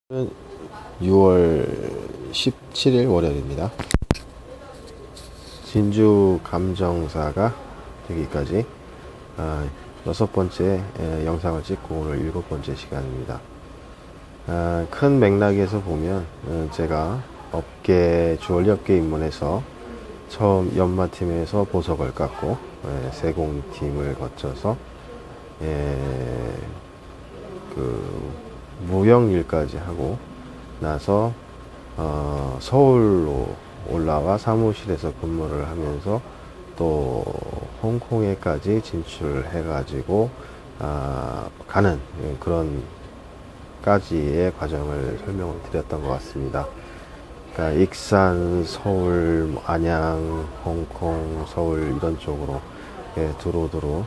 6월 17일 월요일입니다. 진주 감정사가 되기까지 6번째 영상을 찍고 오늘 7번째 시간입니다. 큰 맥락에서 보면 제가 주얼리 업계 입문해서 처음 연마팀에서 보석을 깎고 세공팀을 거쳐서 무역일까지 하고 나서 서울로 올라와 사무실에서 근무를 하면서 또 홍콩에까지 진출해 가지고 가는 그런 까지의 과정을 설명을 드렸던 것 같습니다. 그러니까 익산, 서울, 안양, 홍콩, 서울 이런 쪽으로 두루두루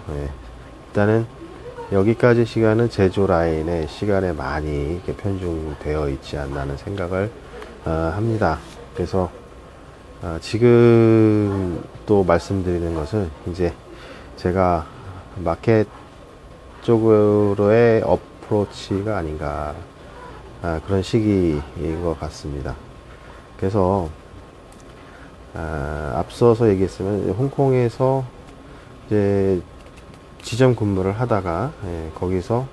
일단은 여기까지 시간은 제조 라인의 시간에 많이 이렇게 편중되어 있지 않나 하는 생각을 합니다. 그래서 지금 또 말씀드리는 것은 이제 제가 마켓 쪽으로의 어프로치가 아닌가 그런 시기인 것 같습니다. 그래서 앞서서 얘기했으면 홍콩에서 이제 지점 근무를 하다가 거기서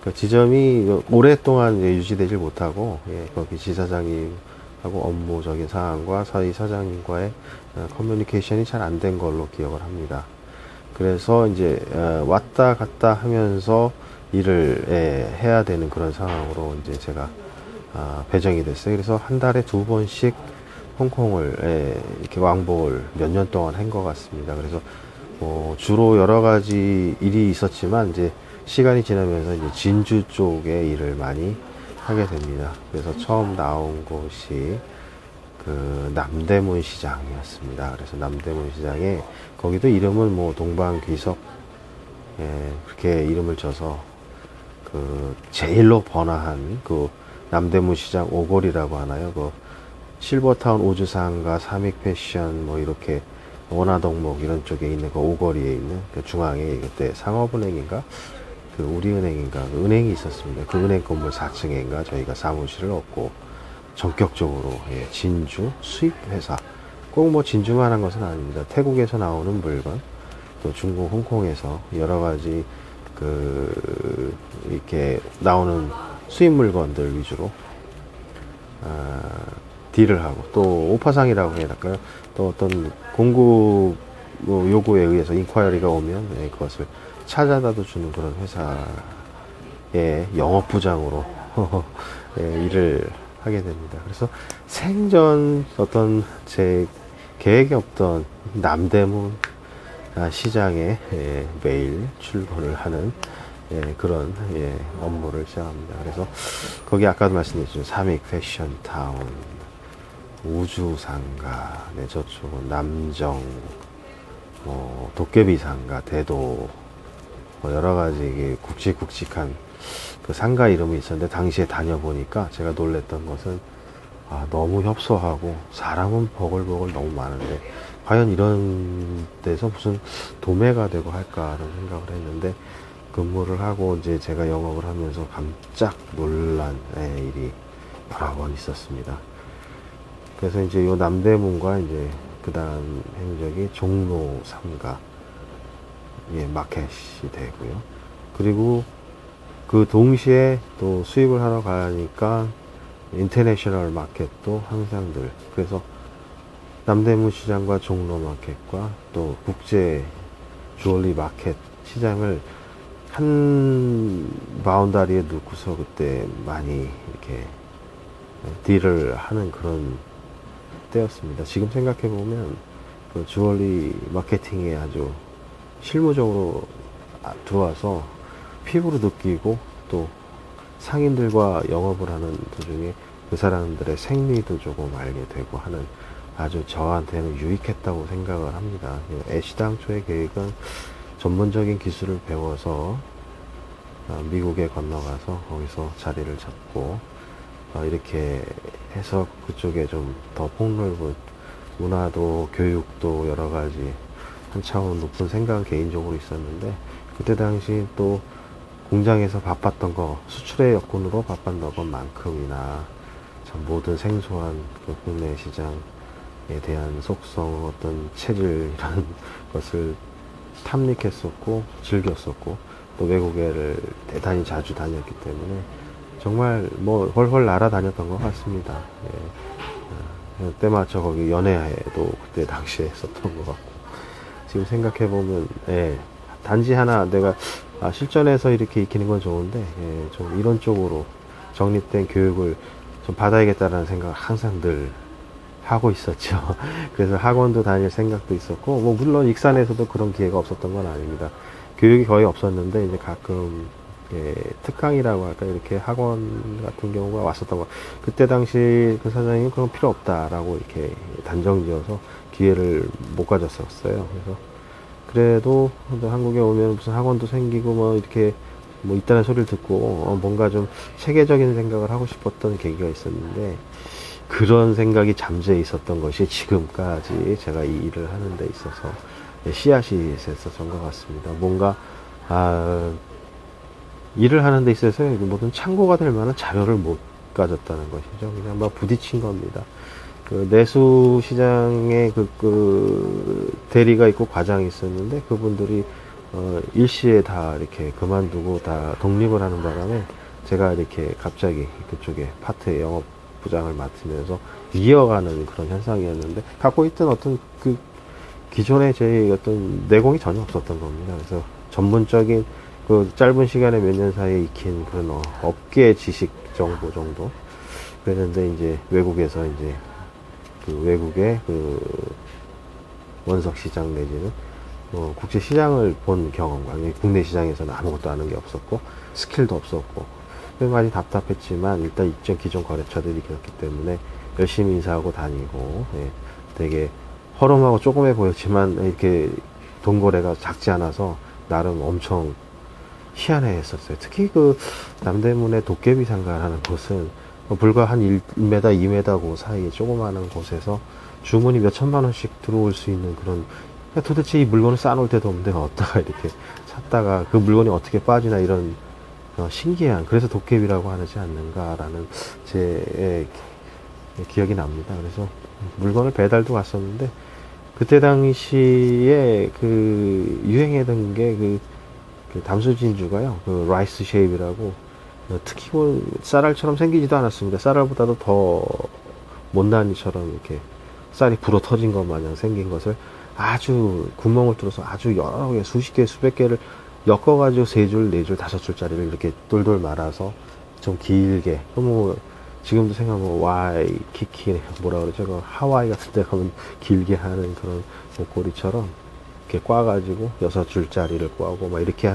그 지점이 오랫동안 유지되질 못하고 거기 지사장님하고 업무적인 상황과 사이 사장님과의 커뮤니케이션이 잘 안 된 걸로 기억을 합니다. 그래서 이제 왔다 갔다 하면서 일을 해야 되는 그런 상황으로 이제 제가 배정이 됐어요. 그래서 한 달에 2번씩 홍콩을 이렇게 왕복을 몇 년 동안 한 것 같습니다. 그래서 주로 여러 가지 일이 있었지만 이제 시간이 지나면서 이제 진주 쪽의 일을 많이 하게 됩니다. 그래서 처음 나온 곳이 그 남대문 시장이었습니다. 그래서 남대문 시장에 거기도 이름은 뭐 동방귀석 그렇게 이름을 줘서 그 제일로 번화한 그 남대문 시장 오거리라고 하나요? 그 실버타운 오주상가 삼익패션 뭐 이렇게 원화동목 이런 쪽에 있는 그 오거리에 있는 그 중앙에 그때 상업은행인가 그 우리은행인가 그 은행이 있었습니다. 그 은행 건물 4층인가 저희가 사무실을 얻고 전격적으로 진주 수입 회사 꼭 뭐 진주만 한 것은 아닙니다. 태국에서 나오는 물건 또 중국 홍콩에서 여러 가지 그 이렇게 나오는 수입 물건들 위주로 딜을 하고 또 오파상이라고 해야 할까요? 또 어떤 공급 요구에 의해서 인콰이어리가 오면 그것을 찾아다도 주는 그런 회사의 영업부장으로 일을 하게 됩니다. 그래서 생전 어떤 제 계획이 없던 남대문 시장에 매일 출근을 하는 그런 업무를 시작합니다. 그래서 거기 아까도 말씀드렸죠. 삼익 패션타운, 우주상가, 저쪽은 남정, 도깨비상가, 대도, 여러 가지 굵직굵직한 그 상가 이름이 있었는데 당시에 다녀보니까 제가 놀랬던 것은 너무 협소하고 사람은 버글버글 너무 많은데 과연 이런 데서 무슨 도매가 되고 할까 하는 생각을 했는데 근무를 하고 이제 제가 영업을 하면서 깜짝 놀란 일이 여러 번 있었습니다. 그래서 이제 요 남대문과 이제 그 다음 행적이 종로 3가 마켓이 되고요. 그리고 그 동시에 또 수입을 하러 가니까 인터내셔널 마켓도 항상 늘 그래서 남대문 시장과 종로 마켓과 또 국제 주얼리 마켓 시장을 한 바운다리에 놓고서 그때 많이 이렇게 딜을 하는 그런 때였습니다. 지금 생각해 보면 그 주얼리 마케팅에 아주 실무적으로 들어와서 피부로 느끼고 또 상인들과 영업을 하는 도중에 그 사람들의 생리도 조금 알게 되고 하는 아주 저한테는 유익했다고 생각을 합니다. 애시당초의 계획은 전문적인 기술을 배워서 미국에 건너가서 거기서 자리를 잡고 이렇게 해서 그쪽에 좀 더 폭넓은 문화도 교육도 여러 가지 한 차원 높은 생각은 개인적으로 있었는데 그때 당시 또 공장에서 바빴던 거, 수출의 여건으로 바빴던 것만큼이나 참 모든 생소한 그 국내 시장에 대한 속성, 어떤 체질 이런 것을 탐닉했었고 즐겼었고 또 외국에를 대단히 자주 다녔기 때문에 정말 뭐 훨훨 날아다녔던 것 같습니다. 때마쳐 거기 연애도 그때 당시에 했었던 것 같고 지금 생각해 보면 단지 하나 내가 실전에서 이렇게 익히는 건 좋은데 좀 이런 쪽으로 정립된 교육을 좀 받아야겠다라는 생각을 항상 늘 하고 있었죠. 그래서 학원도 다닐 생각도 있었고, 뭐, 물론 익산에서도 그런 기회가 없었던 건 아닙니다. 교육이 거의 없었는데, 이제 가끔, 특강이라고 할까, 이렇게 학원 같은 경우가 왔었던 거. 그때 당시 그 사장님이 그런 필요 없다라고 이렇게 단정 지어서 기회를 못 가졌었어요. 그래서, 그래도 한국에 오면 무슨 학원도 생기고, 뭐, 이렇게, 뭐, 있다는 소리를 듣고, 뭔가 좀 체계적인 생각을 하고 싶었던 계기가 있었는데, 그런 생각이 잠재해 있었던 것이 지금까지 제가 이 일을 하는 데 있어서 씨앗이 됐었던 것 같습니다. 뭔가 일을 하는 데 있어서 모든 참고가 될 만한 자료를 못 가졌다는 것이죠. 그냥 막 부딪힌 겁니다. 그 내수 시장에 그 대리가 있고 과장이 있었는데 그분들이 일시에 다 이렇게 그만두고 다 독립을 하는 바람에 제가 이렇게 갑자기 그쪽에 파트의 영업 부장을 맡으면서 이어가는 그런 현상이었는데 갖고 있던 어떤 그 기존의 제 어떤 내공이 전혀 없었던 겁니다. 그래서 전문적인 그 짧은 시간에 몇 년 사이에 익힌 그런 업계 지식 정보 정도 그랬는데 이제 외국에서 이제 그 외국의 그 원석 시장 내지는 국제 시장을 본 경험과 국내 시장에서는 아무것도 아는 게 없었고 스킬도 없었고 많이 답답했지만 일단 기존 거래처들이 그렇기 때문에 열심히 인사하고 다니고 되게 허름하고 조그매 보였지만 이렇게 동거래가 작지 않아서 나름 엄청 희한해 했었어요. 특히 그 남대문의 도깨비 상가라는 곳은 불과 한 1m, 2m 그 사이에 조그마한 곳에서 주문이 몇 천만 원씩 들어올 수 있는 그런 도대체 이 물건을 쌓아놓을 데도 없는데 어디다가 이렇게 샀다가 그 물건이 어떻게 빠지나 이런 신기한 그래서 도깨비라고 하지 않는가라는 제 기억이 납니다. 그래서 물건을 배달도 갔었는데 그때 당시에 그 유행했던 게 그 담수 진주가요. 그 라이스 쉐입이라고 특히 뭐 쌀알처럼 생기지도 않았습니다. 쌀알보다도 더 못난이처럼 이렇게 쌀이 불어 터진 것 마냥 생긴 것을 아주 구멍을 뚫어서 아주 여러 개 수십 개 수백 개를 엮어가지고 3줄, 4줄, 5줄짜리를 이렇게 돌돌 말아서 좀 길게, 뭐, 지금도 생각하면 와이키키, 뭐라 그러죠? 그 하와이 같은 데 가면 길게 하는 그런 목걸이처럼 이렇게 꽈가지고 6줄짜리를 꽈고 막 이렇게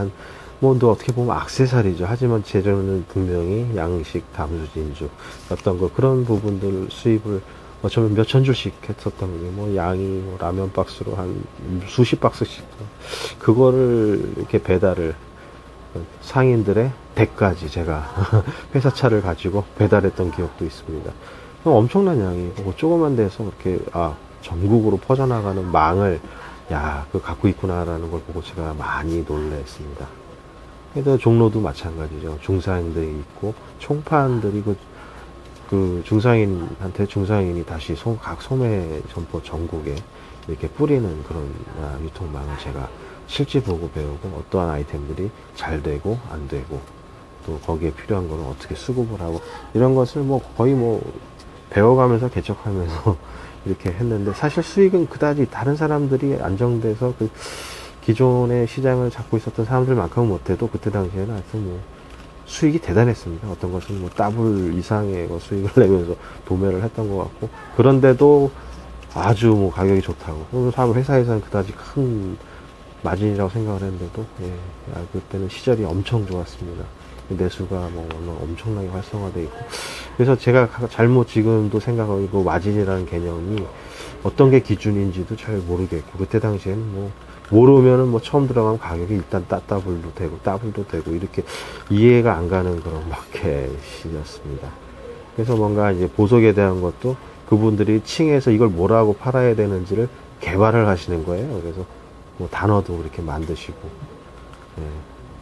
뭐, 어떻게 보면 악세사리죠. 하지만 제조는 분명히 양식, 담수진주, 어떤 거, 그런 부분들 수입을 어쩌면 몇천 줄씩 했었던 게, 뭐, 양이 뭐 라면 박스로 한 수십 박스씩, 그거를 이렇게 배달을, 상인들의 댁까지 제가 회사차를 가지고 배달했던 기억도 있습니다. 엄청난 양이고, 그 조그만 데서 그렇게, 전국으로 퍼져나가는 망을, 그거 갖고 있구나라는 걸 보고 제가 많이 놀랐습니다. 그래서 종로도 마찬가지죠. 중사인들이 있고, 총판들이 그 중상인한테 중상인이 다시 각 소매 점포 전국에 이렇게 뿌리는 그런 유통망을 제가 실제 보고 배우고 어떠한 아이템들이 잘 되고 안 되고 또 거기에 필요한 거는 어떻게 수급을 하고 이런 것을 뭐 거의 뭐 배워가면서 개척하면서 이렇게 했는데 사실 수익은 그다지 다른 사람들이 안정돼서 그 기존의 시장을 잡고 있었던 사람들만큼은 못해도 그때 당시에는 하여튼 뭐 수익이 대단했습니다. 어떤 것은 뭐 더블 이상의 수익을 내면서 도매를 했던 것 같고 그런데도 아주 뭐 가격이 좋다고 사람 회사에서는 그다지 큰 마진이라고 생각을 했는데도 그때는 시절이 엄청 좋았습니다. 내수가 뭐 엄청나게 활성화되어 있고 그래서 제가 잘못 지금도 생각하고 마진이라는 개념이 어떤 게 기준인지도 잘 모르겠고 그때 당시에는 뭐 모르면은 뭐 처음 들어가면 가격이 일단 더블도 되고 이렇게 이해가 안 가는 그런 마켓이었습니다. 그래서 뭔가 이제 보석에 대한 것도 그분들이 층에서 이걸 뭐라고 팔아야 되는지를 개발을 하시는 거예요. 그래서 뭐 단어도 그렇게 만드시고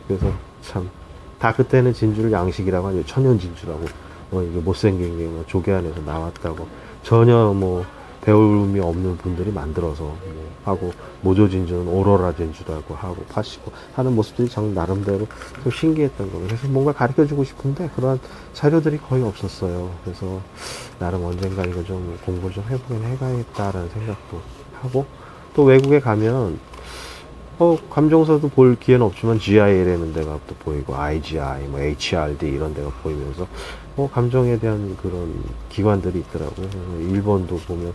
그래서 참 다 그때는 진주를 양식이라고 하죠. 천연 진주라고. 이게 못생긴 게 뭐 조개 안에서 나왔다고. 전혀 뭐 배움이 없는 분들이 만들어서 뭐 하고, 모조 진주는 오로라 진주라고 하고 파시고 하는 모습들이 참 나름대로 좀 신기했던 거예요. 그래서 뭔가 가르쳐 주고 싶은데 그러한 자료들이 거의 없었어요. 그래서 나름 언젠가 이거 좀 공부를 좀 해보긴 해가겠다라는 생각도 하고, 또 외국에 가면 감정서도 볼 기회는 없지만 GIL이라는 데가 또 보이고, IGI, 뭐 HRD 이런 데가 보이면서 감정에 대한 그런 기관들이 있더라고요. 그래서 일본도 보면,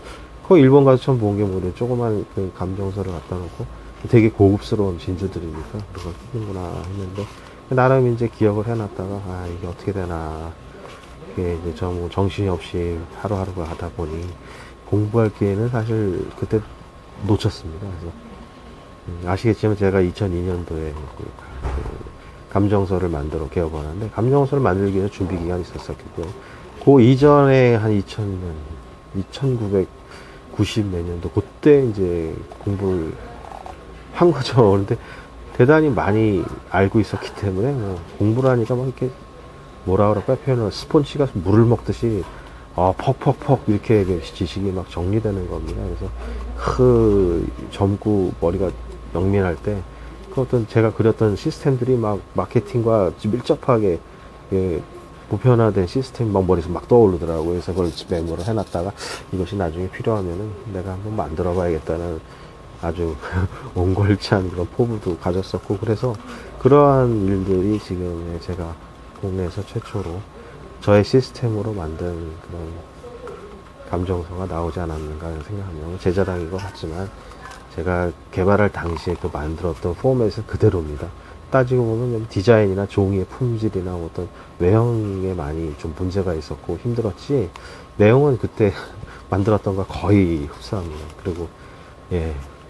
일본 가서 처음 본 게 뭐래, 조그만 그 감정서를 갖다 놓고 되게 고급스러운 진주들이니까 그걸 쓰는구나 했는데, 나름 이제 기억을 해놨다가, 이게 어떻게 되나. 이게 이제 좀 정신이 없이 하루하루가 하다 보니 공부할 기회는 사실 그때 놓쳤습니다. 그래서 아시겠지만 제가 2002년도에 감정서를 만들어 개업하는데, 감정서를 만들기 위해서 준비 기간이 있었었고요. 그 이전에 한 2000년, 1990 몇 년도 그때 이제 공부를 한 거죠. 그런데 대단히 많이 알고 있었기 때문에 공부를 하니까 막 이렇게 뭐라 그럴까요? 표현을 스폰지가 물을 먹듯이 퍽퍽퍽 이렇게 지식이 막 정리되는 겁니다. 그래서 젊고 머리가 영민할 때 그 어떤 제가 그렸던 시스템들이 막 마케팅과 밀접하게 보편화된 시스템이 막 머릿속에 막 떠오르더라고요. 그래서 그걸 메모를 해놨다가 이것이 나중에 필요하면은 내가 한번 만들어 봐야겠다는 아주 옹골찬 그런 포부도 가졌었고, 그래서 그러한 일들이 지금 제가 국내에서 최초로 저의 시스템으로 만든 그런 감정서가 나오지 않았는가 생각하면 제 자랑인 것 같지만, 제가 개발할 당시에 그 만들었던 포맷은 그대로입니다. 따지고 보면 디자인이나 종이의 품질이나 어떤 외형에 많이 좀 문제가 있었고 힘들었지, 내용은 그때 만들었던 거 거의 흡사합니다. 그리고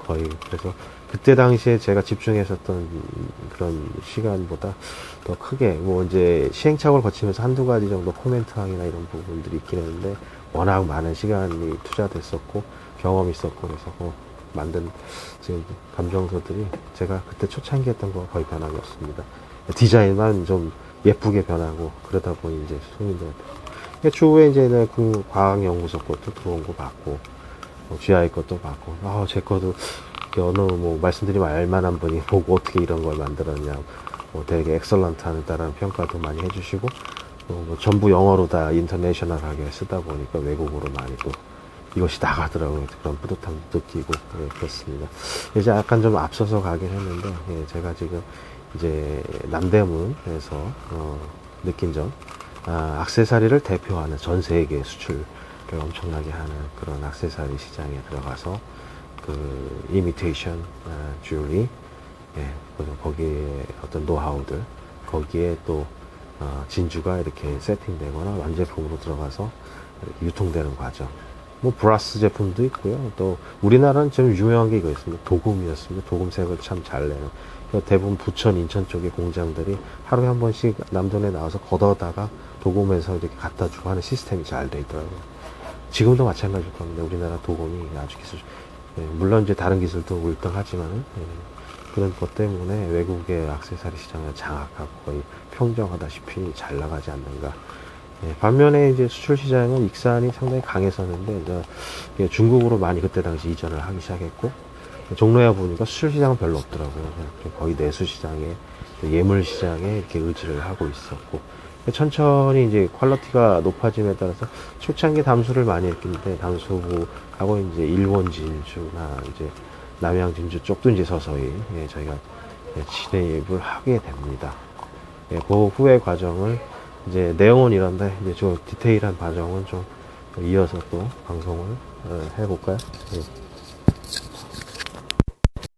거의, 그래서 그때 당시에 제가 집중했었던 그런 시간보다 더 크게 이제 시행착오를 거치면서 한두 가지 정도 코멘트항이나 이런 부분들이 있긴 했는데, 워낙 많은 시간이 투자됐었고 경험이 있었고, 그래서 만든 지금 감정서들이 제가 그때 초창기 했던 거와 거의 변함이 없습니다. 디자인만 좀 예쁘게 변하고 그러다 보니 이제 손님들한테 추후에 이제 그 과학연구소 것도 들어온 거 봤고, GI 것도 봤고, 제 것도 어느 말씀드리면 알만한 분이 보고 어떻게 이런 걸 만들었냐, 되게 엑설런트 하다라는 평가도 많이 해주시고, 전부 영어로 다 인터내셔널하게 쓰다 보니까 외국어로 많이 또 이것이 나가더라고요. 그런 뿌듯함도 느끼고 그렇습니다. 이제 약간 좀 앞서서 가긴 했는데, 제가 지금 이제 남대문에서 느낀 점, 액세서리를 대표하는 전 세계 수출을 엄청나게 하는 그런 액세서리 시장에 들어가서 그 이미테이션 주얼리, 거기에 어떤 노하우들, 거기에 또 진주가 이렇게 세팅되거나 완제품으로 들어가서 이렇게 유통되는 과정. 브라스 제품도 있고요. 또 우리나라는 좀 유명한 게 이거 있습니다. 도금이었습니다. 도금색을 참 잘 내는. 대부분 부천, 인천 쪽의 공장들이 하루에 한 번씩 남동네 나와서 걷어다가 도금해서 이렇게 갖다 주고 하는 시스템이 잘 돼 있더라고요. 지금도 마찬가지일 겁니다. 우리나라 도금이 아주 기술, 물론 이제 다른 기술도 울등하지만은, 그런 것 때문에 외국의 액세서리 시장을 장악하고 거의 평정하다시피 잘 나가지 않는가. 반면에 이제 수출 시장은 익산이 상당히 강했었는데, 이제 중국으로 많이 그때 당시 이전을 하기 시작했고, 종로에 보니까 수출 시장은 별로 없더라고요. 거의 내수 시장에, 예물 시장에 이렇게 의지를 하고 있었고, 천천히 이제 퀄리티가 높아짐에 따라서 초창기 담수를 많이 했는데, 담수하고 이제 일본 진주나 이제 남양 진주 쪽도 이제 서서히 저희가 진입을 하게 됩니다. 그 후의 과정을 이제 내용은 이런데, 이제 저 디테일한 과정은 좀 이어서 또 방송을 해볼까요?